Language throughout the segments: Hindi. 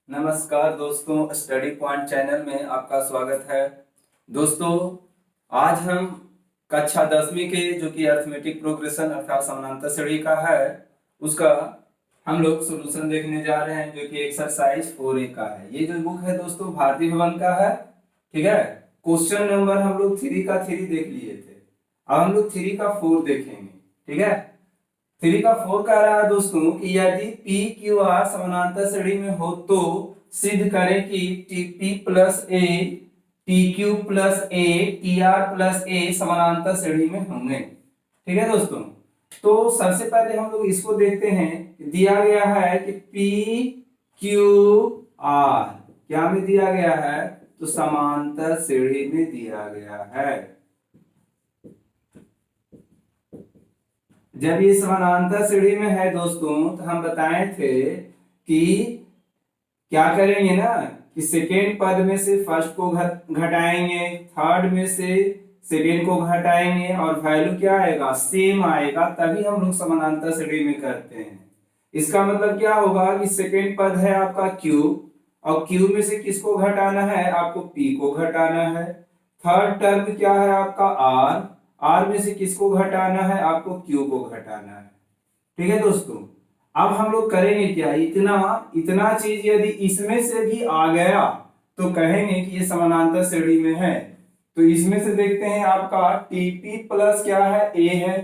नमस्कार दोस्तों, स्टडी पॉइंट चैनल में आपका स्वागत है। दोस्तों, आज हम कक्षा 10वीं के जो कि अर्थमेटिक प्रोग्रेशन अर्थात समानांतर श्रेणी का है, उसका हम लोग सॉल्यूशन देखने जा रहे हैं, जो कि एक्सरसाइज 4A का है। ये जो बुक है दोस्तों भारती भवन का है, ठीक है। क्वेश्चन नंबर हम लोग 3 का 3 देख लिए थे, अब हम लोग 3 का 4 देखेंगे, ठीक है। 3 का 4 कह रहा है दोस्तों कि यदि पी क्यू आर समानांतर श्रेणी में हो तो सिद्ध करें कि T plus A T Q plus A T R plus A समानांतर श्रेणी में होंगे, ठीक है दोस्तों। तो सबसे पहले हम लोग इसको देखते हैं। दिया गया है कि पी क्यू आर क्या में दिया गया है, तो समांतर श्रेणी में दिया गया है। जब ये समानांतर श्रेणी में है दोस्तों, तो हम बताए थे कि क्या करेंगे ना कि सेकेंड पद में से फर्स्ट को घटाएंगे, थर्ड में से सेकेंड को घटाएंगे और वैल्यू क्या आएगा, सेम आएगा, तभी हम लोग समानांतर श्रेणी में करते हैं। इसका मतलब क्या होगा कि सेकेंड पद है आपका क्यू और क्यू में से किसको घटाना है, आपको पी को घटाना है। थर्ड टर्म क्या है आपका आर, आर में से किसको घटाना है, आपको क्यू को घटाना है, ठीक है दोस्तों। अब हम लोग करेंगे क्या, इतना इतना चीज यदि इसमें से भी आ गया तो कहेंगे कि ये समानांतर श्रेणी में है। तो इसमें से देखते हैं आपका टीपी प्लस क्या है, ए है,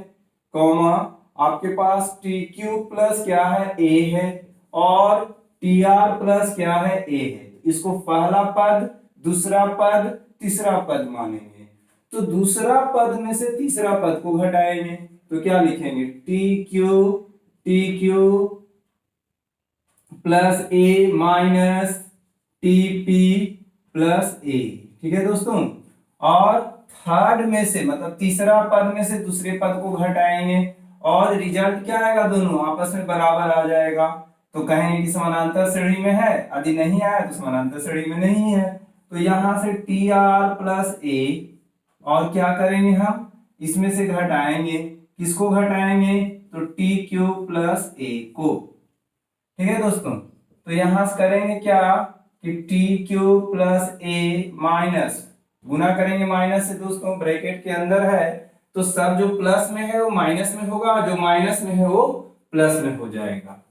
कॉमा आपके पास टी क्यू प्लस क्या है, ए है, और टी आर प्लस क्या है, ए है। इसको पहला पद, दूसरा पद, तीसरा पद मानेंगे। तो दूसरा पद में से तीसरा पद को घटाएंगे तो क्या लिखेंगे, T Q plus A minus T P plus ए, ठीक है दोस्तों। और थर्ड में से मतलब तीसरा पद में से दूसरे पद को घटाएंगे और रिजल्ट क्या आएगा, दोनों आपस में बराबर आ जाएगा। तो कहेंगे कि समानांतर श्रेणी में है, यदि नहीं आया तो समानांतर श्रेणी में नहीं है। तो यहां से टी आर प्लस ए और क्या करेंगे, हम इसमें से घटाएंगे, किसको घटाएंगे, तो टी क्यू प्लस ए को, ठीक है दोस्तों। तो यहां से करेंगे क्या कि T Q plus A minus, गुना करेंगे माइनस से दोस्तों, ब्रैकेट के अंदर है तो सब जो प्लस में है वो माइनस में होगा, जो माइनस में है वो प्लस में हो जाएगा।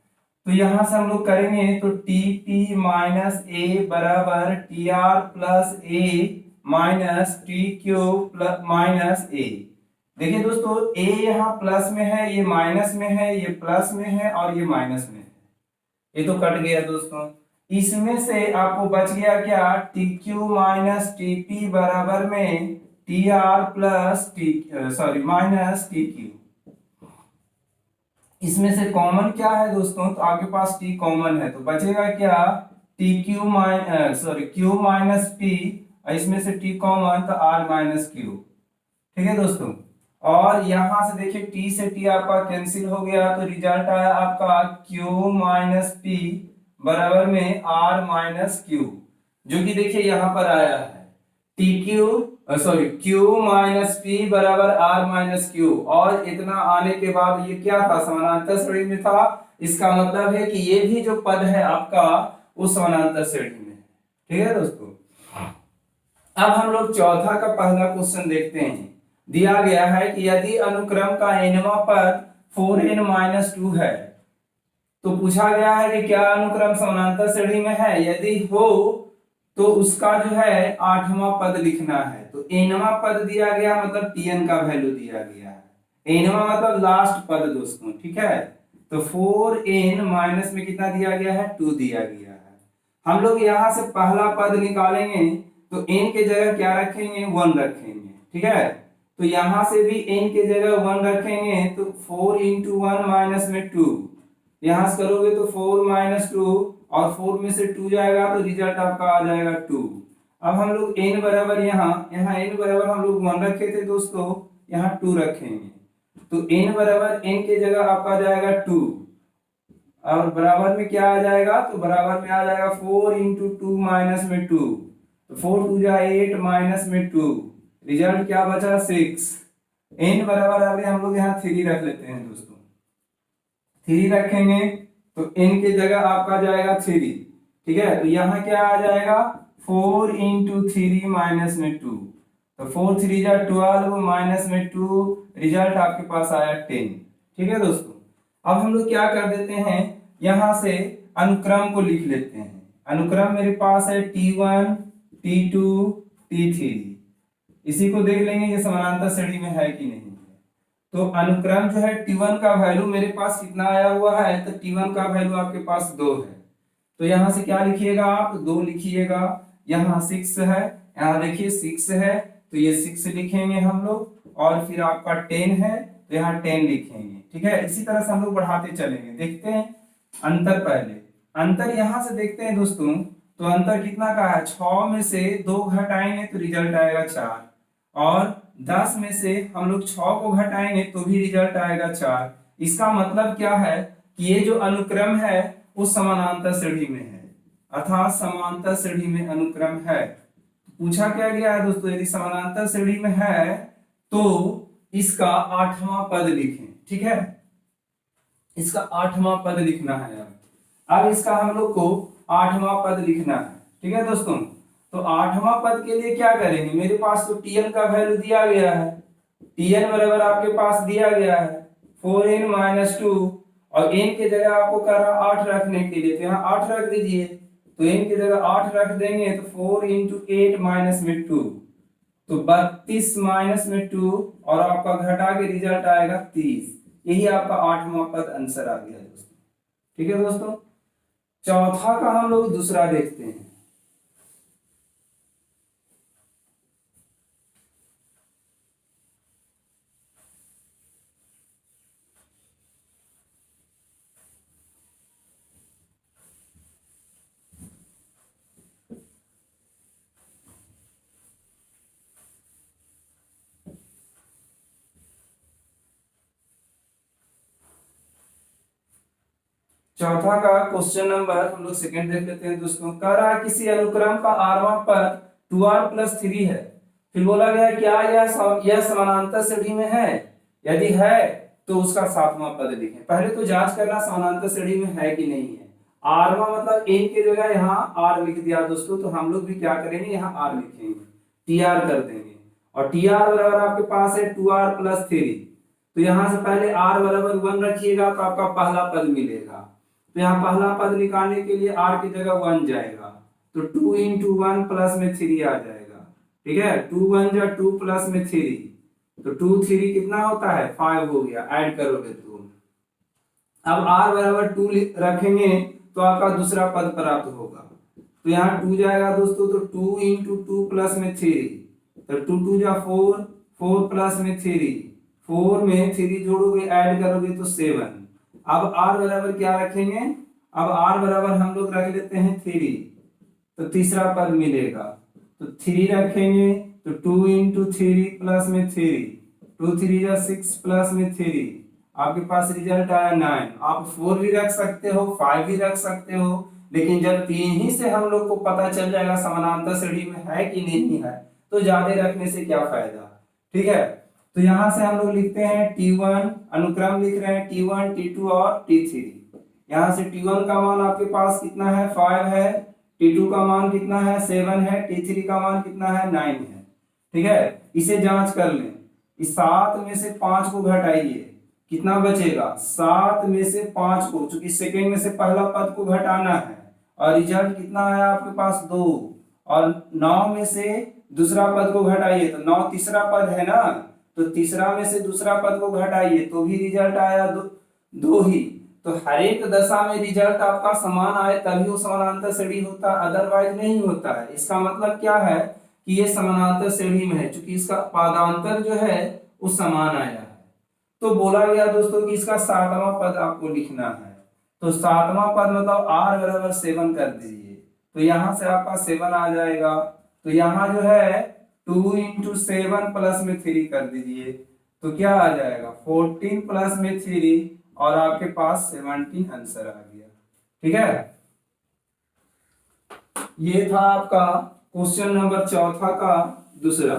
तो यहां से हम लोग करेंगे तो टी पी माइनस ए बराबर T R plus A minus T Q plus minus A. देखिए दोस्तों, ए यहाँ प्लस में है, ये माइनस में है, ये प्लस में है और ये माइनस में है, ये तो कट गया दोस्तों। इसमें से आपको बच गया क्या, T Q minus T P बराबर में T R plus T minus T Q. इसमें से कॉमन क्या है दोस्तों, तो आपके पास टी कॉमन है तो बचेगा क्या, T Q Q minus P, इसमें से टी कॉमन तो आर माइनस क्यू, ठीक है दोस्तों। और यहां से देखिए टी से टी आपका कैंसिल हो गया तो रिजल्ट आया आपका क्यू माइनस पी बराबर में आर माइनस क्यू, जो कि देखिए यहां पर आया है क्यू माइनस पी बराबर आर माइनस क्यू। और इतना आने के बाद ये क्या था, समानांतर श्रेणी में था। इसका मतलब है कि ये भी जो पद है आपका वो समानांतर श्रेणी में है, ठीक है दोस्तों। अब हम लोग चौथा का पहला क्वेश्चन देखते हैं। दिया गया है कि यदि अनुक्रम का nवां पद 4n-2 है तो पूछा गया है कि क्या अनुक्रम समानांतर श्रेणी में है, यदि हो तो उसका जो है 8वां पद लिखना है। तो nवां पद दिया गया मतलब tn का वैल्यू दिया गया है, nवां मतलब लास्ट पद दोस्तों, ठीक है। तो 4n माइनस में कितना दिया गया है, 2 दिया गया है। हम लोग यहां से पहला पद निकालेंगे तो n के जगह क्या रखेंगे, 1 रखेंगे, ठीक है। तो यहां से भी n के जगह 1 रखेंगे तो 4 इंटू 1 माइनस में 2, यहां से करोगे तो 4 माइनस 2 और 4 में से 2 जाएगा तो रिजल्ट आपका आ जाएगा 2। अब हम लोग n बराबर यहाँ n बराबर हम लोग 1 रखे थे दोस्तों, यहाँ 2 रखेंगे तो n बराबर n के जगह आपका जाएगा 2 और बराबर में क्या आ जाएगा, तो बराबर में आ जाएगा 4 इंटू 2 माइनस में 2, तो 4 2 जा 8 माइनस में 2, रिजल्ट क्या बचा 6। n बराबर अभी हम लोग यहाँ 3 रख लेते हैं दोस्तों, 3 रखेंगे तो n के जगह आपका जाएगा 3, ठीक है, तो यहाँ क्या आ जाएगा 4 इंटू 3 माइनस में 2, तो 4 3 जा 12 माइनस में 2, रिजल्ट आपके पास आया 10। ठीक है दोस्तों, अब हम लोग क्या कर देते हैं, यहां से अनुक्रम को लिख लेते हैं। अनुक्रम मेरे पास है T1 T2 T3, इसी को देख लेंगे ये समानांतर श्रेणी में है कि नहीं है। तो अनुक्रम जो है T1 का वैल्यू मेरे पास कितना आया हुआ है, तो T1 का वैल्यू आपके पास 2 है, तो यहां से क्या लिखिएगा आप 2 लिखिएगा। यहाँ 6 है, यहाँ देखिए 6 है, तो ये 6 लिखेंगे हम लोग, और फिर आपका 10 है तो यहाँ 10 लिखेंगे। ठीक है, इसी तरह से हम लोग बढ़ाते चलेंगे। देखते हैं अंतर, पहले अंतर यहां से देखते हैं दोस्तों, तो अंतर कितना का है, 6 में से 2 घटाएंगे तो रिजल्ट आएगा 4, और 10 में से हम लोग 6 को घटाएंगे तो भी रिजल्ट आएगा 4। इसका मतलब क्या है कि ये जो अनुक्रम है वो समानांतर श्रेणी में है, अर्थात समांतर श्रेणी में अनुक्रम है। पूछा क्या गया है दोस्तों, यदि समानांतर श्रेणी में है तो इसका 8वां पद लिखें। ठीक है, इसका 8वां पद लिखना है। अब इसका हम लोग को 8वां पद लिखना है। ठीक है दोस्तों, तो 8वां पद के लिए क्या करेंगे, मेरे पास तो Tn का वैल्यू दिया गया है, Tn बराबर आपके पास दिया गया है 4n माइनस 2, और n की जगह आपको कह रहा 8 रखने के लिए, तो यहाँ 8 रख दीजिए, तो n की जगह 8 रख देंगे तो 4 इंटू 8 माइनस में 2, तो 32 माइनस में 2, और आपका घटा के रिजल्ट आएगा 30। यही आपका 8वां पद आंसर आ गया दोस्तों। ठीक है दोस्तों, चौथा का हम लोग दूसरा देखते हैं। चौथा का क्वेश्चन नंबर हम लोग सेकंड देख लेते हैं दोस्तों। कह रहा है किसी अनुक्रम का आरवां पद 2r+3 है, फिर बोला गया क्या यह समानांतर श्रेणी में है, यदि है तो उसका 7वां पद लिखें। पहले तो जांच करना समानांतर श्रेणी में है कि नहीं है। आरवां मतलब n की जगह यहाँ r लिख दिया दोस्तों, तो हम लोग भी क्या करेंगे, यहाँ r लिखेंगे, tr कर देंगे, और tr बराबर आपके पास है 2r+3, तो यहाँ से पहले r बराबर 1 रखिएगा तो आपका पहला पद मिलेगा। तो यहाँ पहला पद निकालने के लिए r की जगह 1 जाएगा, तो 2 इंटू 1 प्लस में 3 आ जाएगा। ठीक है, 2 1 जा 2 प्लस में 3, तो 2 3 कितना होता है 5 हो गया, ऐड करोगे तो। अब r बराबर 2 रखेंगे तो आपका दूसरा पद प्राप्त होगा, तो यहाँ 2 जाएगा दोस्तों, तो 2 इंटू 2 प्लस में 3, तो 2 2 जा 4, 4 प्लस में 3, 4 में 3 जोड़ोगे ऐड करोगे तो 7। अब r बराबर क्या रखेंगे, अब r बराबर हम लोग रख लेते हैं 3, तो तीसरा पद मिलेगा, तो 3 रखेंगे तो 2 इंटू 3 प्लस में 3, 2 3 जा 6 प्लस में 3, आपके पास रिजल्ट आया 9। आप 4 भी रख सकते हो, 5 भी रख सकते हो, लेकिन जब 3 ही से हम लोग को पता चल जाएगा समानांतर श्रेणी में है कि नहीं है, तो ज्यादा रखने से क्या फायदा। ठीक है, तो यहां से हम लोग लिखते हैं T1, अनुक्रम लिख रहे हैं T1 T2 और T3। यहां से T1 का मान आपके पास कितना है 5 है, T2 का मान कितना है 7 है, T3 का मान कितना है 9 है। ठीक है, इसे जांच कर लें, इस 7 में से 5 को घटाइए, कितना बचेगा 7 में से 5 को, चूंकि सेकेंड में से पहला पद को घटाना है, और रिजल्ट कितना आया आपके पास 2, और 9 में से दूसरा पद को घटाइए तो 9 तीसरा पद है ना, तो तीसरा में से दूसरा पद को घटाइए तो भी रिजल्ट आया 2 ही। तो हर एक दशा में रिजल्ट आपका समान आए तभी वो समानांतर श्रेणी होता है, अदरवाइज नहीं होता है। इसका मतलब क्या है कि ये समानांतर श्रेणी में है, क्योंकि इसका पादांतर जो है वो समान आया है। तो बोला गया दोस्तों कि इसका 7वां पद आपको लिखना है, तो 7वां पद मतलब r बराबर 7 कर दीजिए, तो यहां से आपका 7 आ जाएगा, तो यहाँ जो है 2 इंटू 7 प्लस में 3 कर दीजिए, तो क्या आ जाएगा 14 प्लस में 3, और आपके पास 17 आंसर आ गया। ठीक है, ये था आपका क्वेश्चन नंबर चौथा का दूसरा।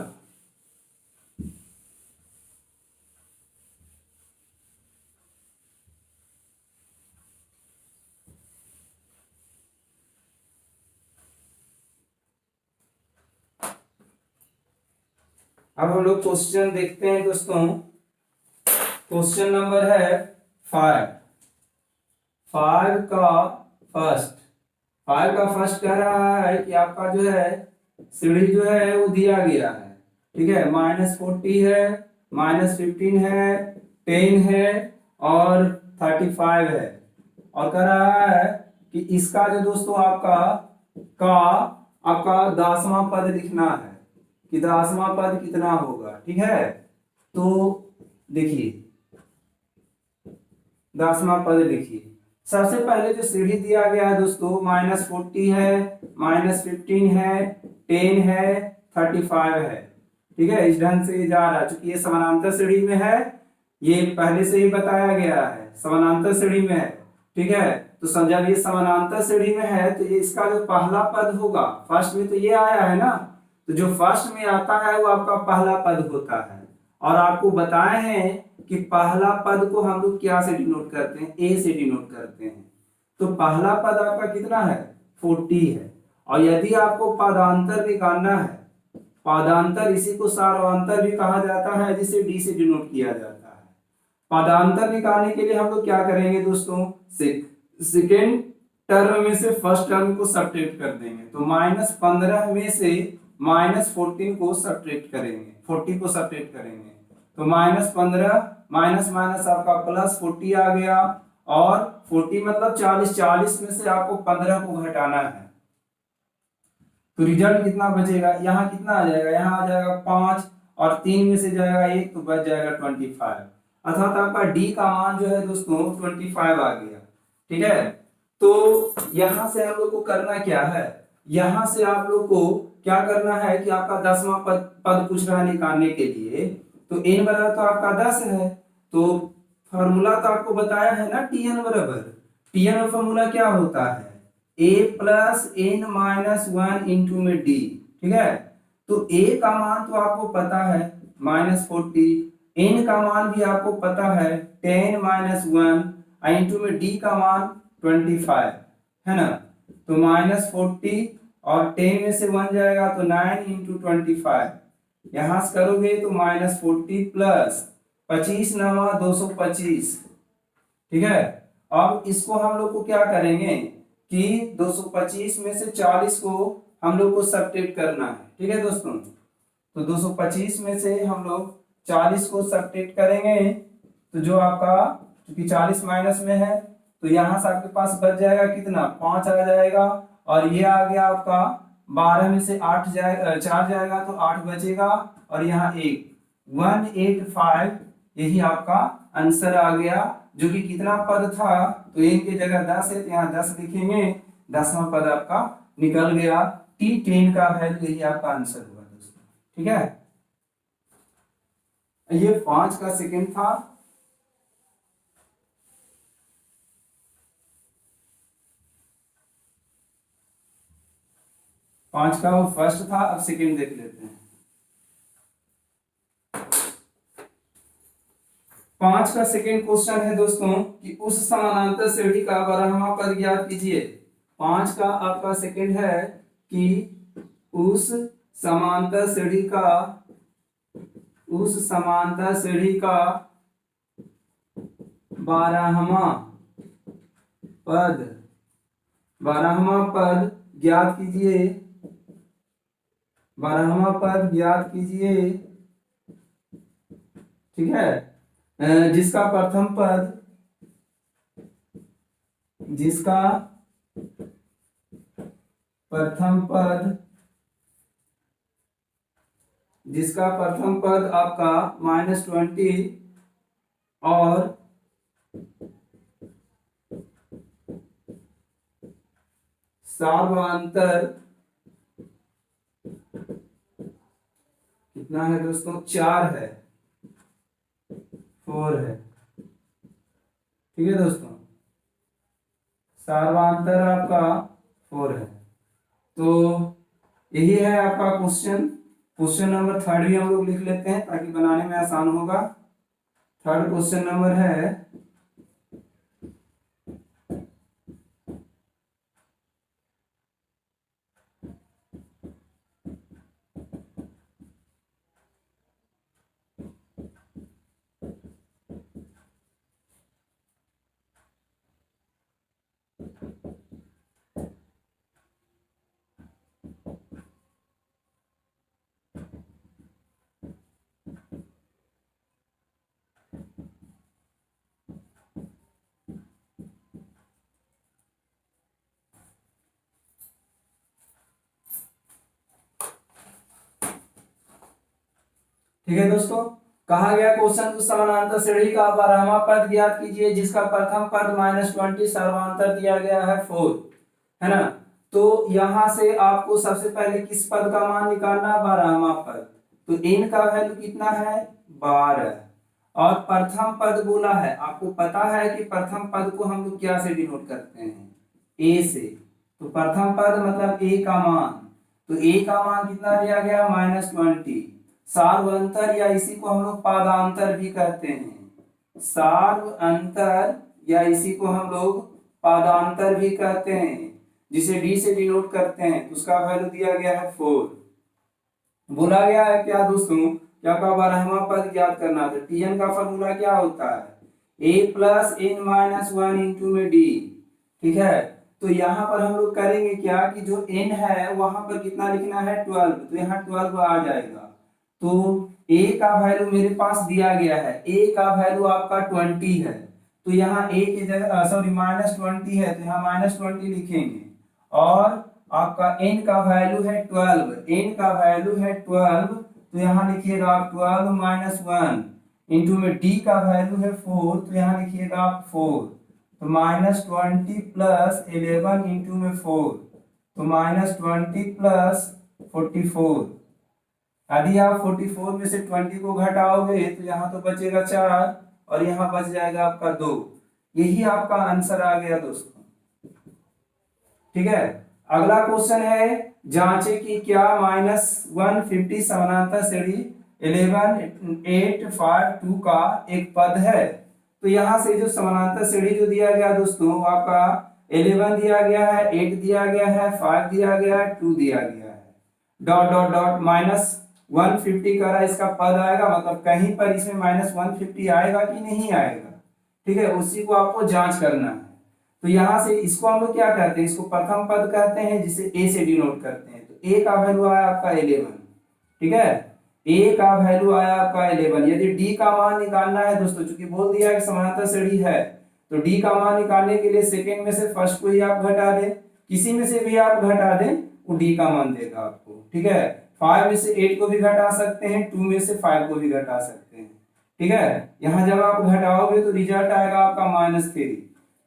अब हम लोग क्वेश्चन देखते हैं दोस्तों। क्वेश्चन नंबर है 5। 5 का फर्स्ट 5 का फर्स्ट कह रहा है कि आपका जो है सीढ़ी जो है वो दिया गया है, ठीक है। -40 है, -15 है, 10 है और 35 है। और कह रहा है कि इसका जो दोस्तों आपका 10वां पद लिखना है कि 10वां पद कितना होगा, ठीक है। तो देखिए 10वां पद लिखिए। सबसे पहले जो सीढ़ी दिया गया है दोस्तों -40 है, -15 है, 10 है, 35 है, ठीक है। इस ढंग से जा रहा है, चूंकि ये समानांतर सीढ़ी में है, ये पहले से ही बताया गया है समानांतर श्रेणी में है, ठीक है। तो जब ये समानांतर श्रेणी में है तो ये इसका जो पहला पद होगा, फर्स्ट में तो ये आया है ना, तो जो फर्स्ट में आता है वो आपका पहला पद होता है। और आपको बताए हैं कि पहला पद को हम लोग क्या से डिनोट करते हैं, ए से डिनोट करते हैं। तो पहला पद आपका कितना है, 40 है। और यदि आपको पदांतर निकालना है, पदांतर इसी को सार्वंतर भी कहा जाता है, जिसे डी से डिनोट किया जाता है। पदांतर निकालने के लिए हम लोग क्या करेंगे दोस्तों, सेकेंड टर्म में से फर्स्ट टर्म को सब्ट्रैक्ट कर देंगे। तो -15 में से -14 को सब्ट्रैक्ट करेंगे, 40 को सब्ट्रैक्ट करेंगे। तो -15 माइनस माइनस आपका +40 आ गया। और 40 मतलब 40 में से आपको 15 को घटाना है, तो रिजल्ट कितना बचेगा, यहाँ कितना आ जाएगा, यहाँ आ जाएगा 5 और 3 में से जाएगा 1 तो बच जाएगा 25। अर्थात आपका डी का मान जो है दोस्तों 25 आ गया, ठीक है। तो यहां से हम लोग को करना क्या है, यहां से आप लोग को क्या करना है कि आपका 10वां पद पूछ रहा है निकालने के लिए। तो n बराबर तो आपका 10 है, तो फॉर्मूला तो आपको बताया है ना, tn बराबर, tn का फॉर्मूला क्या होता है, a plus n minus 1 into में d, ठीक है। तो a का मान तो आपको पता है -40, n का मान भी आपको पता है 10 माइनस 1 इंटू में d का मान 25 है ना। तो -40 और 10 में से 1 जाएगा तो 9 इंटू 25, यहां से करोगे तो -40 प्लस 25 नवा 225, ठीक है। अब इसको हम लोग को क्या करेंगे कि 225 में से 40 को हम लोग को सब्ट्रैक्ट करना है, ठीक है दोस्तों। तो 225 में से हम लोग 40 को सब्ट्रैक्ट करेंगे, तो जो आपका क्योंकि 40 माइनस में है तो यहाँ से आपके पास बच जाएगा कितना, 5 आ जाएगा। और ये आ गया आपका 12 में से 8 जाएगा, 4 जाएगा तो 8 बचेगा। और यहाँ 185, यही आपका आंसर आ गया, जो कि कितना पद था, तो इनकी जगह 10 है तो यहाँ 10 लिखेंगे, 10वां पद आपका निकल गया। T10 का वैल्यू यही आपका आंसर हुआ दोस्तों, ठीक है। ये 5 का सेकंड था। पांच का वो फर्स्ट था, अब सेकंड देख लेते हैं। 5 का सेकंड क्वेश्चन है दोस्तों कि उस समानांतर श्रेणी का 12वां पद ज्ञात कीजिए। 5 का आपका सेकंड है कि उस समांतर श्रेणी का 12वां पद 12वां पद ज्ञात कीजिए, 12वां पद ज्ञात कीजिए, ठीक है। जिसका प्रथम पद आपका -20 और सार्वंतर कितना है दोस्तों, 4 है, 4 है, ठीक है दोस्तों। सार्वंतर आपका 4 है। तो यही है आपका क्वेश्चन। क्वेश्चन नंबर 3 भी हम लोग लिख लेते हैं ताकि बनाने में आसान होगा। थर्ड क्वेश्चन नंबर है, ठीक है दोस्तों, कहा गया क्वेश्चन उस समानांतर श्रेणी का बारहवां पद ज्ञात कीजिए जिसका प्रथम पद -20 सर्वांतर दिया गया है 4, है ना। तो यहां से आपको सबसे पहले किस पद का मान निकालना है, बारहवां पद। तो n का वैल्यू कितना है, 12। और प्रथम पद बोला है, आपको पता है कि प्रथम पद को हम लोग क्या से डिनोट करते हैं, a से। तो प्रथम पद मतलब a का मान, तो a का मान कितना दिया गया, -20। सार्व अंतर या इसी को हम लोग पादांतर भी कहते हैं, सार्व अंतर या इसी को हम लोग पादांतर भी कहते हैं, जिसे d से डिनोट करते हैं। तो उसका वैल्यू दिया गया है 4। बोला गया है क्या दोस्तों, क्या का बारहवां पद ज्ञात करना। तो tn का फॉर्मूला क्या होता है, a plus n minus 1 into में d। ठीक है, तो यहाँ पर हम लोग करेंगे क्या कि जो n है वहां पर कितना लिखना है, 12। तो यहाँ 12 आ जाएगा। तो a का वैल्यू मेरे पास दिया गया है, a का वैल्यू आपका 20 है। तो यहाँ a की जगह सॉरी -20 है, तो यहाँ -20 लिखेंगे। और आपका n का वैल्यू है 12, n का वैल्यू है 12, तो यहाँ लिखिएगा आप 12 माइनस 1 इंटू में d का वैल्यू है 4, तो यहाँ लिखिएगा आप 4। तो -20 प्लस 11 इंटू में 4, तो -20 प्लस 44। यदि आप 44 में से 20 को घटाओगे तो यहाँ तो बचेगा 4 और यहाँ बच जाएगा आपका 2। यही आपका आंसर आ गया दोस्तों। ठीक है, अगला क्वेश्चन है, जांचे कि क्या -150 समानांतर श्रेणी 11852 का एक पद है। तो यहाँ से जो समानांतर श्रेणी जो दिया गया दोस्तों, वो आपका 11 दिया गया है, 8 दिया गया है, 5 दिया गया है, 2 दिया गया है, डॉट डॉट डॉट -150 का इसका पद आएगा, मतलब कहीं पर इसमें -150 आएगा कि नहीं आएगा। ठीक है, उसी को आपको जांच करना है। तो यहाँ से इसको हम लोग क्या कहते हैं, इसको प्रथम पद कहते हैं, जिसे a से डिनोट करते हैं। तो a का वैल्यू आया आपका 11। ठीक है, a का वैल्यू आया आपका 11। यदि d का मान निकालना है दोस्तों, चूंकि बोल दिया है कि समानांतर श्रेणी है, तो d का मान निकालने के लिए सेकेंड में से फर्स्ट को ही आप घटा दें, किसी में से भी आप घटा दें, वो d का मान देगा आपको। ठीक है, 5 में से 8 को भी घटा सकते हैं, 2 में से 5 को भी घटा सकते हैं। ठीक है, यहाँ जब आप घटाओगे तो रिजल्ट आएगा आपका -3।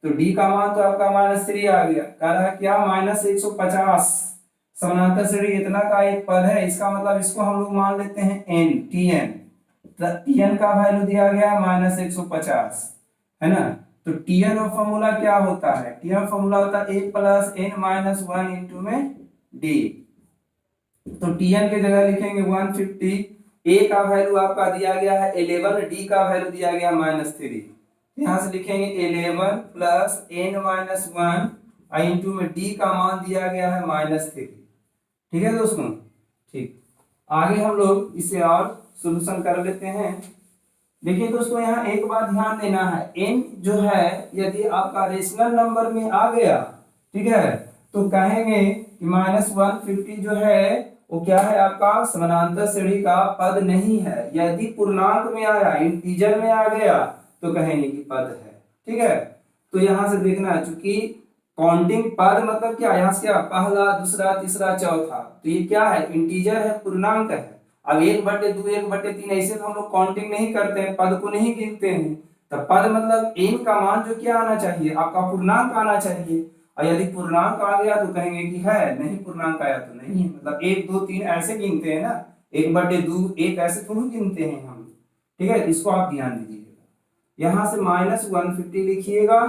तो d का मान तो आपका -3 आ गया। कह रहा है क्या, -150 समानांतर श्रेणी इतना का एक पद है, इसका मतलब इसको हम लोग मान लेते हैं n, tn। तो tn का वैल्यू दिया गया -150, है ना। तो tn का फॉर्मूला क्या होता है, tn फॉर्मूला होता है a plus n minus 1 into में d। तो tn की जगह लिखेंगे 150, a का वैल्यू आपका दिया गया है 11, d का वैल्यू दिया गया -3। यहाँ से लिखेंगे 11 प्लस n माइनस 1 इंटू में d का मान दिया गया है -3। ठीक है दोस्तों, ठीक, आगे हम लोग इसे और सॉल्यूशन कर लेते हैं। देखिए दोस्तों, यहाँ एक बात ध्यान देना है, n जो है यदि आपका रेशनल नंबर में आ गया, ठीक है, तो कहेंगे कि -150 जो है वो क्या है, आपका समानांतर श्रेणी का पद नहीं है। यदि पूर्णांक में आया, इंटीजर में आ गया, तो कहेंगे कि पद है। ठीक है, तो यहां से देखना है, चूंकि काउंटिंग पद मतलब क्या, यहाँ से क्या, पहला, दूसरा, तीसरा, चौथा, तो ये क्या है, इंटीजर है, पूर्णांक है। अब 1/2, 1/3 ऐसे तो हम लोग काउंटिंग नहीं करते हैं, पद को नहीं गिनते हैं। तो पद मतलब n का मान जो क्या आना चाहिए, आपका पूर्णांक आना चाहिए। और यदि पूर्णांक आ गया तो कहेंगे कि है, नहीं पूर्णांक आया तो नहीं है। मतलब 1, 2, 3 ऐसे गिनते हैं ना, 1/2, 1 ऐसे थोड़ी गिनते हैं हम। ठीक है, इसको आप ध्यान दीजिएगा। यहाँ से -150 लिखिएगा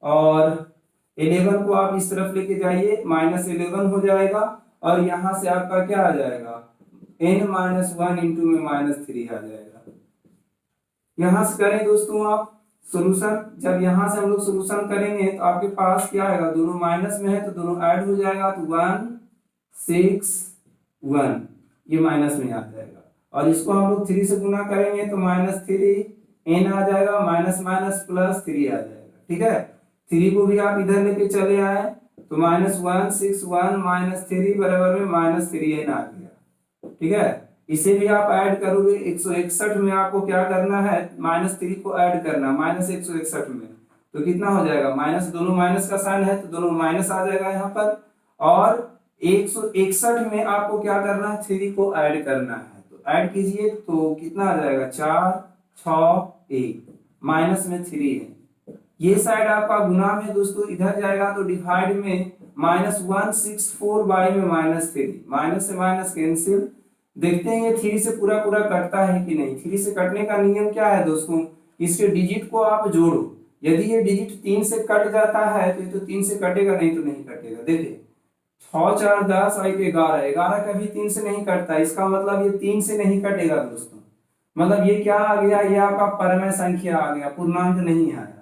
और 11 को आप इस तरफ लेके जाइए, -11 हो जाएगा। और यहाँ से आपका क्या आ जाएगा, n-1 इंटू में -3 आ जाएगा। यहाँ से करें दोस्तों आप सोल्यूशन। जब यहाँ से हम लोग सोल्यूशन करेंगे तो आपके पास क्या आएगा, दोनों माइनस में है तो दोनों ऐड हो जाएगा, तो 1, 6, 1 ये माइनस में आ जाएगा। और इसको हम लोग 3 से गुना करेंगे तो -3 n आ जाएगा, माइनस माइनस प्लस 3 आ जाएगा। ठीक है, 3 को भी आप इधर लेके चले आए तो -1, 6, 1 -3 बराबर में -3n आ गया। ठीक है, इसे भी आप ऐड करोगे 161 में, आपको क्या करना है, -3 को ऐड करना -161 में, तो कितना हो जाएगा, माइनस, दोनों माइनस का साइन है तो दोनों माइनस आ जाएगा यहाँ पर। और 161 में आपको क्या करना है, 3 को ऐड करना है, तो ऐड कीजिए तो कितना आ जाएगा, 4 6 1, माइनस में 3 है। ये साइड आपका गुना में दोस्तों इधर जाएगा तो डिवाइड में -164 बाई में -3, माइनस से माइनस कैंसिल। देखते हैं ये 3 से पूरा पूरा कटता है कि नहीं। 3 से कटने का नियम क्या है दोस्तों, इसके डिजिट को आप जोड़ो। यदि ये डिजिट 3 से कट जाता है तो ये तो 3 से कटेगा, नहीं तो नहीं कटेगा। देखिए 6 4 10 और 11, 11 कभी 3 से नहीं कटता, इसका मतलब ये 3 से नहीं कटेगा दोस्तों। मतलब ये क्या आ गया, ये आपका परमेय संख्या आ गया, पूर्णांक नहीं आया।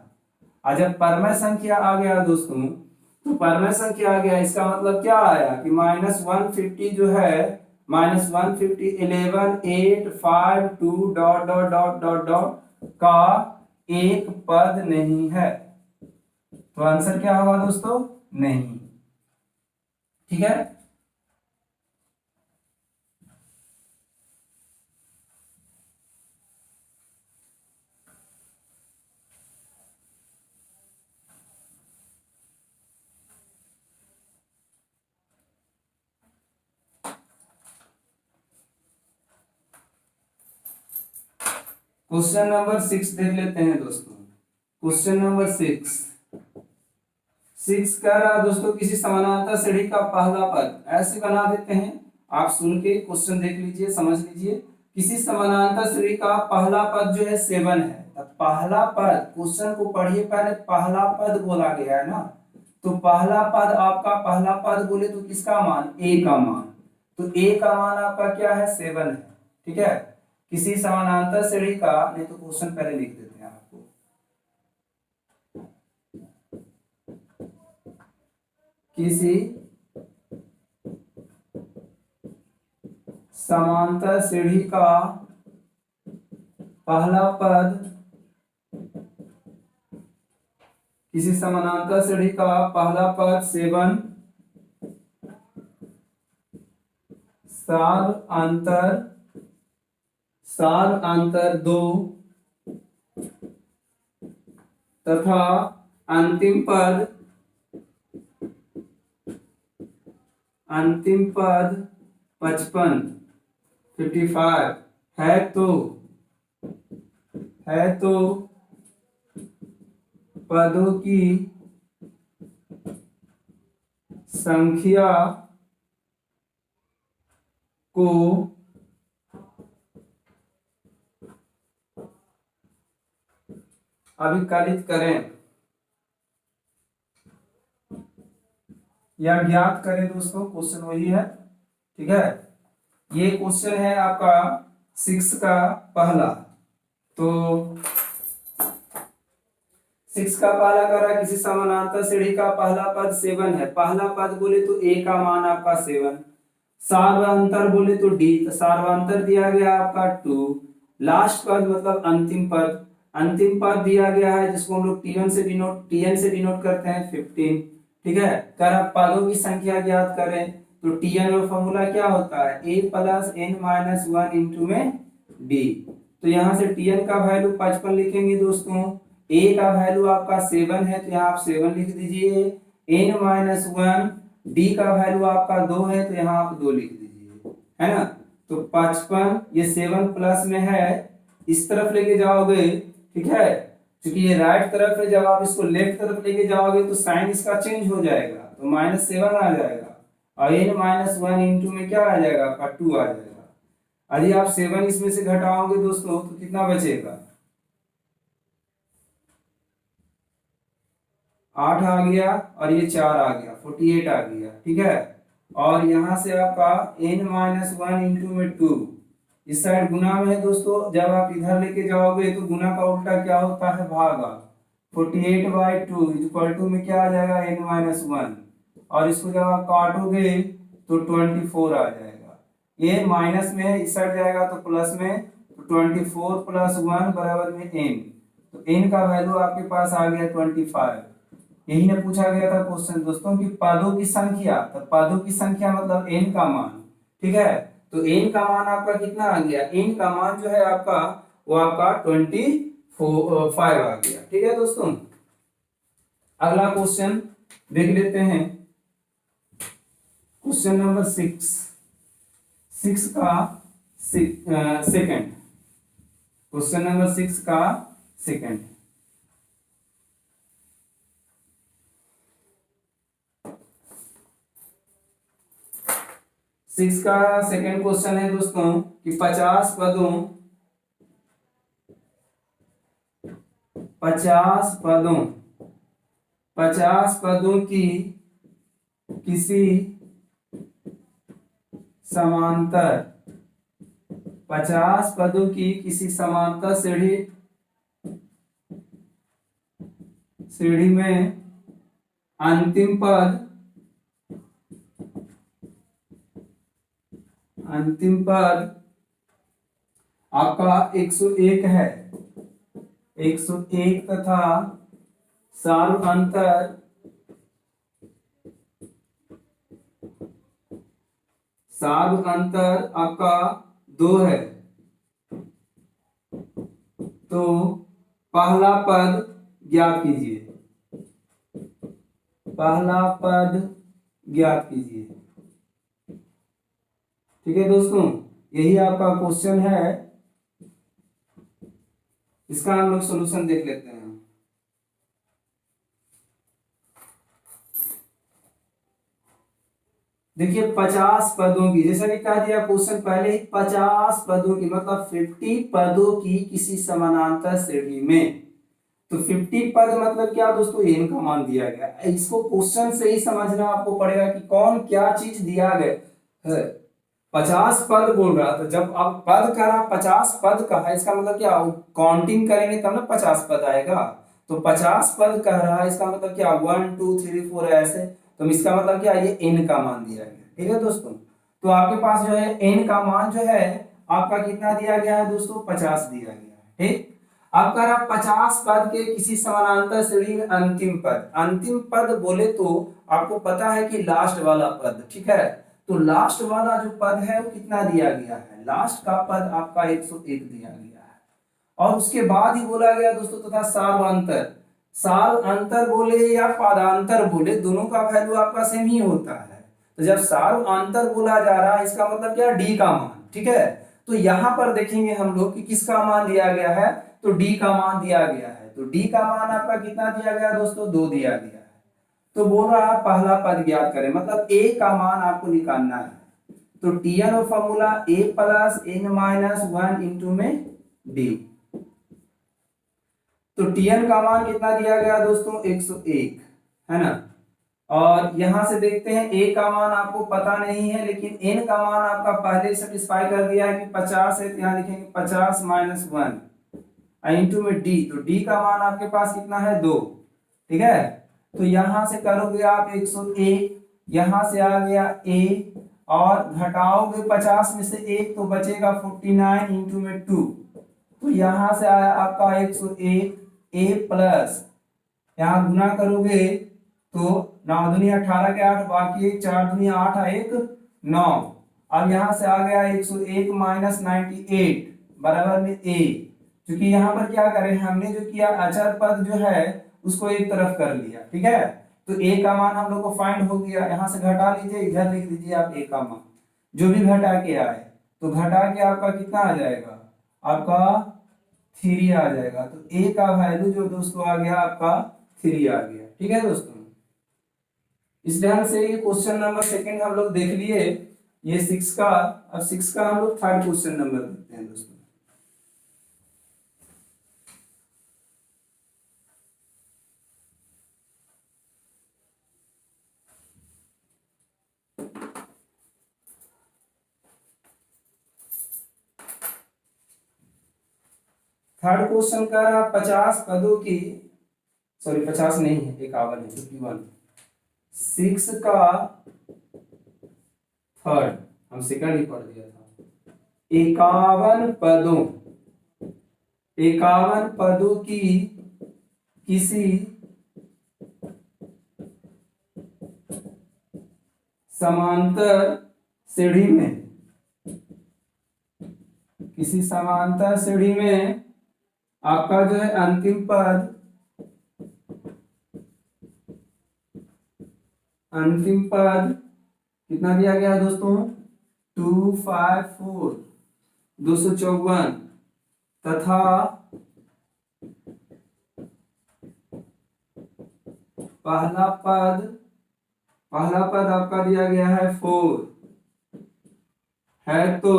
और जब परमेय संख्या आ गया दोस्तों, तो परमेय संख्या आ गया, इसका मतलब क्या आया कि -150 जो है, -150 11 8 5 2 dot dot dot dot dot का एक पद नहीं है। तो आंसर क्या होगा दोस्तों, नहीं। ठीक है, क्वेश्चन नंबर 6 देख लेते हैं दोस्तों। क्वेश्चन नंबर 6 कह रहा है दोस्तों, किसी समानांतर श्रेणी का पहला पद, ऐसे बना देते हैं, आप सुन के क्वेश्चन देख लीजिए, समझ लीजिए। किसी समानांतर श्रेणी का पहला पद जो है 7 है। अब पहला पद, क्वेश्चन को पढ़िए पहले, पहला पद बोला गया है ना, तो पहला पद आपका, पहला पद बोले तो किसका मान, ए का मान। तो ए का मान आपका क्या है, 7 है। ठीक है, किसी समानांतर श्रेणी का, नहीं तो क्वेश्चन पहले लिख देते हैं आपको। किसी समांतर श्रेणी का पहला पद, किसी समानांतर श्रेणी का पहला पद 7, सार अंतर 2 तथा अंतिम पद 55 है तो पदों की संख्या को अभिकलित करें या ज्ञात करें दोस्तों, क्वेश्चन वही है। ठीक है, ये क्वेश्चन है आपका 6 का पहला। तो 6 का पहला करा, किसी समानांतर श्रेणी का पहला पद 7 है। पहला पद बोले तो ए का मान आपका 7, सार्वंतर बोले तो डी, तो सार्वंतर दिया गया आपका 2, लास्ट पद मतलब अंतिम पद दिया गया है जिसको हम लोग टीएन से डिनोट करते हैं 15। ठीक है, अगर आप पदों की संख्या ज्ञात करें तो टीएन में फॉर्मूला क्या होता है, a plus n minus 1 into में d। तो यहाँ से टीएन का वैल्यू 55 लिखेंगे दोस्तों, a का वैल्यू आपका 7 है तो यहाँ आप 7 लिख दीजिए, n माइनस 1, d का वैल्यू आपका 2 है तो यहाँ आप 2 लिख दीजिए, है ना। तो 55, ये 7 प्लस में है, इस तरफ लेके जाओगे। ठीक है, क्योंकि ये राइट तरफ है, जब आप इसको लेफ्ट तरफ लेके जाओगे तो साइन इसका चेंज हो जाएगा, तो -7 आ जाएगा, और n माइनस 1 इंटू में क्या आ जाएगा आपका 2 आ जाएगा। यदि आप 7 इसमें से घटाओगे दोस्तों तो कितना बचेगा, 8 आ गया, और ये 4 आ गया, 48 आ गया। ठीक है, और यहां से आपका n माइनस 1 इंटू में 2, इस साइड गुना में है दोस्तों, जब आप इधर लेके जाओगे तो गुना का उल्टा क्या होता है, भागा। 48/2 इक्वल टू में क्या आ जाएगा, n माइनस 1, और इसको जब आप काटोगे तो 24 आ जाएगा। ये माइनस में है, इस साइड जाएगा तो प्लस में, तो 24 प्लस 1 बराबर में n, तो n का वैल्यू आपके पास आ गया 25। यही ने पूछा गया था क्वेश्चन दोस्तों कि पदों की संख्या, तो पदों की संख्या मतलब n का मान। ठीक है, तो n का मान आपका कितना आ गया, n का मान जो है आपका, वो आपका 25 आ गया। ठीक है दोस्तों, अगला क्वेश्चन देख लेते हैं। क्वेश्चन नंबर 6 का सेकंड, क्वेश्चन नंबर 6 का सेकंड। सिक्स का सेकंड क्वेश्चन है दोस्तों कि 50 पदों 50 पदों की किसी समांतर 50 पदों की किसी समांतर सीढ़ी में अंतिम पद आपका 101 है। 101 तथा सार्व अंतर आपका 2 है। तो पहला पद ज्ञात कीजिए, पहला पद ज्ञात कीजिए। ठीक है दोस्तों, यही आपका क्वेश्चन है। इसका हम लोग सॉल्यूशन देख लेते हैं। देखिए 50 पदों की, जैसा कि कहा दिया क्वेश्चन पहले ही, 50 पदों की मतलब 50 पदों की किसी समानांतर श्रेणी में। तो 50 पद मतलब क्या दोस्तों, n का मान दिया गया। इसको क्वेश्चन से ही समझना आपको पड़ेगा कि कौन क्या चीज दिया गया है। 50 पद बोल रहा, तो जब आप पद कह रहा 50 पद का है, इसका मतलब क्या, काउंटिंग करेंगे तब ना 50 पद आएगा। तो 50 पद कह रहा है, इसका मतलब क्या 1 2 3 4 ऐसे। तो इसका मतलब क्या, ये n का मान दिया गया। ठीक है दोस्तों, तो आपके पास जो है n का मान जो है आपका कितना दिया गया है दोस्तों, 50 दिया गया है। ठीक, अब कह रहा 50 पद के किसी समानांतर श्रेणी में अंतिम पद। अंतिम पद बोले तो आपको पता है कि लास्ट वाला पद। ठीक है, तो लास्ट वाला जो पद है वो कितना दिया गया है, लास्ट का पद आपका 101 दिया गया है। और उसके बाद ही बोला गया दोस्तों तथा सार्वांतर। सार्वांतर बोले या पदांतर बोले, दोनों का वैल्यू आपका सेम ही होता है। तो जब सार्वांतर बोला जा रहा है, इसका मतलब क्या, डी का मान। ठीक है, तो यहां पर देखेंगे हम लोग कि किसका मान दिया गया है, तो डी का मान दिया गया है। तो डी का मान आपका कितना दिया गया दोस्तों, 2 दिया गया है। तो बोल रहा है पहला पद ज्ञात करें, मतलब ए का मान आपको निकालना है। तो टीएन और फॉर्मूला ए प्लस एन माइनस 1 इंटू में डी। तो टीएन का मान कितना दिया गया दोस्तों, 101 है ना। और यहां से देखते हैं ए का मान आपको पता नहीं है, लेकिन एन का मान आपका पहले सेटिस्फाई कर दिया है कि 50 है। तो यहां लिखेंगे 50 माइनस 1 इंटू में डी। तो डी का मान आपके पास कितना है, 2। ठीक है, तो यहां से करोगे आप 101, यहां से आ गया ए, और घटाओगे 50 में से 1 तो बचेगा 49 इंटू में 2। तो यहां से आया आपका 101 ए प्लस, यहां गुना करोगे तो 9 दूनी 18 के 8 बाकी 4 दूनी 8 1 9। अब यहां से आ गया 101 माइनस 98 बराबर में ए। क्योंकि यहाँ पर क्या करें, हमने जो किया अचर पद जो है उसको एक तरफ कर लिया। ठीक है, तो ए का मान हम लोग को फाइंड हो गया। यहाँ से घटा लीजिए, इधर लिख दीजिए आप ए का मान, जो भी घटा के आए। तो घटा के आपका कितना आ जाएगा, आपका 3 आ जाएगा। तो ए का वैल्यू जो दोस्तों आ गया आपका 3 आ गया। ठीक है दोस्तों, इस ढंग से ये क्वेश्चन नंबर सेकंड हम लोग देख लिए, ये 6 का। अब 6 का हम लोग थर्ड क्वेश्चन नंबर देखते हैं दोस्तों। थर्ड क्वेश्चन का रहा 50 पदों की, सॉरी 50 नहीं है, 51 है, 51। 6 का थर्ड, हम सेकंड ही पढ़ दिया था। 51 पदों की किसी समांतर सीढ़ी में, किसी समांतर सीढ़ी में आपका जो है अंतिम पद कितना दिया गया दोस्तों, 254। 254 तथा पहला पद आपका दिया गया है 4 है, तो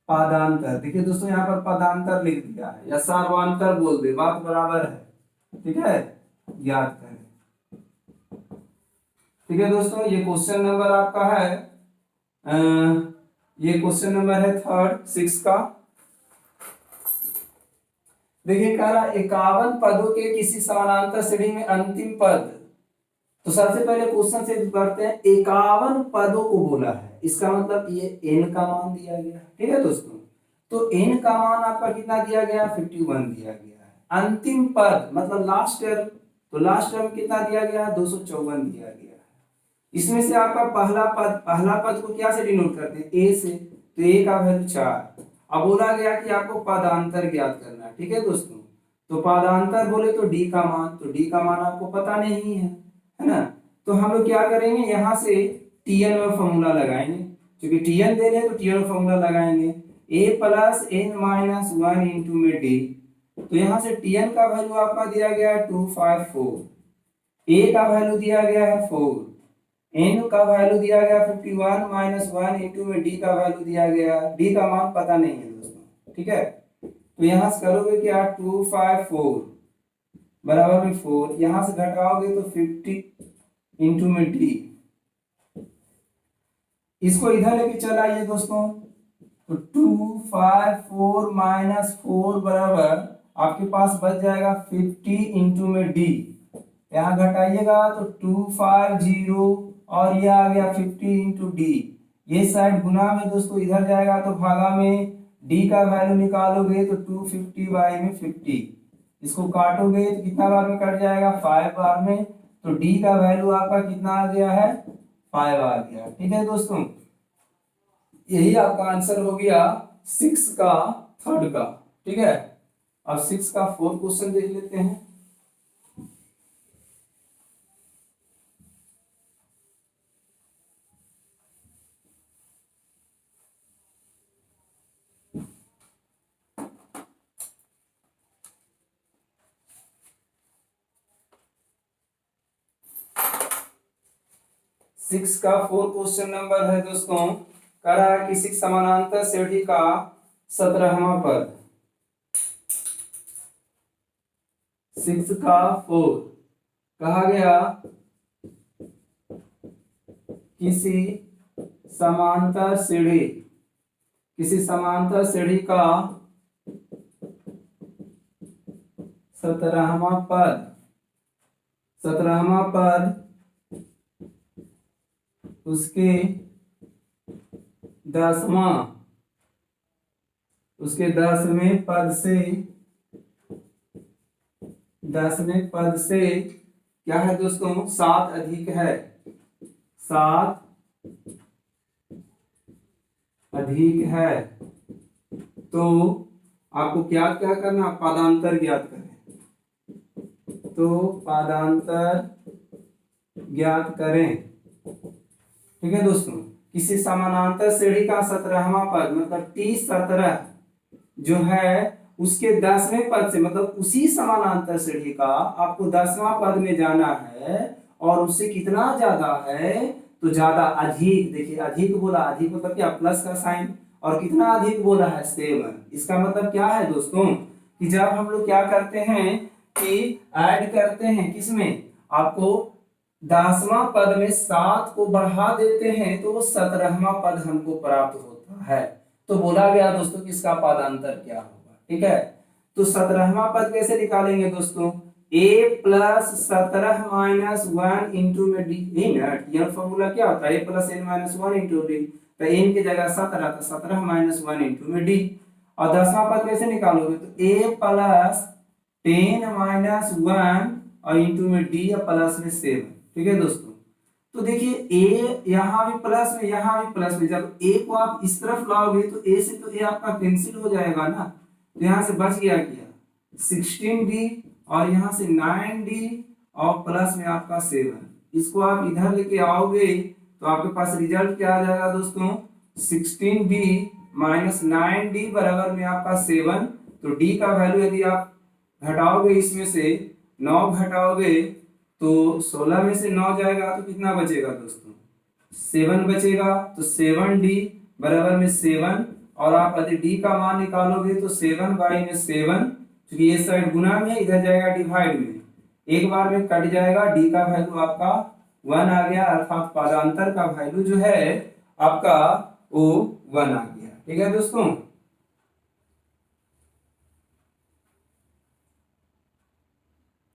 पादांतर, देखिए दोस्तों यहाँ पर पदांतर लिख दिया है या सार्वांतर बोल दे, बात बराबर है। ठीक है, याद करें। ठीक है दोस्तों, ये क्वेश्चन नंबर आपका है ये क्वेश्चन नंबर है 6 का। देखिए कह रहा 51 पदों के किसी समानांतर श्रेणी में अंतिम पद। तो सबसे पहले क्वेश्चन से पढ़ते हैं, 51 पदों को बोला है, इसका मतलब ये n का मान दिया गया। ठीक है दोस्तों, तो n का मान आपका कितना दिया गया, 51 दिया गया है। अंतिम पद मतलब लास्ट टर्म, तो लास्ट टर्म कितना दिया गया, 254 दिया गया है। इसमें से आपका पहला पद को क्या से डिनोट करते हैं, a से, तो a का वैल्यू 4। अब बोला गया कि आपको पदांतर ज्ञात करना है। ठीक है दोस्तों, तो पदांतर बोले तो d का मान, तो d का मान आपको पता नहीं है ना, तो हम लोग क्या करेंगे, यहाँ से tn में फॉर्मूला लगाएंगे, क्योंकि tn दे रहे तो tn में फॉर्मूला लगाएंगे, a plus n minus 1 into में d। तो यहाँ से tn का वैल्यू आपका दिया गया है 254, a का वैल्यू दिया गया है 4, n का वैल्यू दिया गया 51 माइनस 1 इंटू में d का वैल्यू दिया गया, d का मान पता नहीं है दोस्तों। ठीक है, तो यहाँ से करोगे क्या, 254 बराबर में 4, यहाँ से घटाओगे तो 50 इंटू में d। इसको इधर लेके चल आइए दोस्तों, तो 254 माइनस 4 बराबर आपके पास बच जाएगा 50 इंटू में d। यहाँ घटाइएगा तो 250 और ये आ गया 50 इंटू डी। ये साइड गुना में दोस्तों इधर जाएगा तो भागा में d का वैल्यू निकालोगे तो 250 बाई में 50, इसको काटोगे तो कितना बार में कट जाएगा, 5 बार में, तो d का वैल्यू आपका कितना आ गया है, 5 आ गया। ठीक है दोस्तों, यही आपका आंसर हो गया 6 का थर्ड का। ठीक है, अब 6 का फोर्थ क्वेश्चन देख लेते हैं। सिक्स का फोर्थ क्वेश्चन नंबर है दोस्तों, कह रहा है किसी समानांतर श्रेणी का 17वां पद। 6 का फोर्थ कहा गया किसी समांतर श्रेणी का 17वां पद उसके 10वें पद से क्या है दोस्तों, 7 अधिक है, 7 अधिक है, तो आपको क्या करना, पादांतर ज्ञात करें, तो पादांतर ज्ञात करें। ठीक है दोस्तों, किसी समानांतर श्रेणी का 17वां पद मतलब T17 जो है उसके 10वें पद से, मतलब उसी समानांतर श्रेणी का आपको 10वां पद में जाना है, और उससे कितना ज्यादा है, तो ज्यादा अधिक। देखिए अधिक बोला, अधिक मतलब क्या, प्लस का साइन, और कितना अधिक बोला है, 7। इसका मतलब क्या है दोस्तों, कि जब हम लोग क्या करते हैं कि ऐड करते हैं किसमें, आपको 10वां पद में 7 को बढ़ा देते हैं तो वो 17वां पद हमको प्राप्त होता है। तो बोला गया दोस्तों कि इसका पादांतर क्या होगा। ठीक है, तो 17वां पद कैसे निकालेंगे दोस्तों, a प्लस 17 माइनस 1 इंटू में डी। यह फॉर्मूला क्या होता है, a plus n minus 1 into D, तो n की जगह 17, तो 17 माइनस 1 इंटू में डी। और 10वां पद कैसे निकालोगे, तो a प्लस 10 माइनस 1 और इंटू में डी या प्लस में 7। ठीक है दोस्तों, तो देखिए a यहाँ भी प्लस में, यहाँ भी प्लस में, जब a को आप इस तरफ लाओगे तो a से तो a आपका कैंसिल हो जाएगा ना, तो यहाँ से बच गया क्या, 16d, और यहाँ से 9d और प्लस में आपका 7। इसको आप इधर लेके आओगे तो आपके पास रिजल्ट क्या आ जाएगा दोस्तों, 16d -9d बराबर में आपका 7। तो d का वैल्यू यदि आप घटाओगे, इसमें से 9 घटाओगे तो 16 में से 9 जाएगा तो कितना बचेगा दोस्तों? 7 बचेगा। तो 7d बराबर में 7, और आप यदि d का मान निकालोगे तो 7/7, क्योंकि ये साइड गुना में, इधर जाएगा डिवाइड में, एक बार में कट जाएगा। d का वैल्यू आपका 1 आ गया, अर्थात पदांतर का वैल्यू जो है आपका वो 1 आ गया। ठीक है दोस्तों।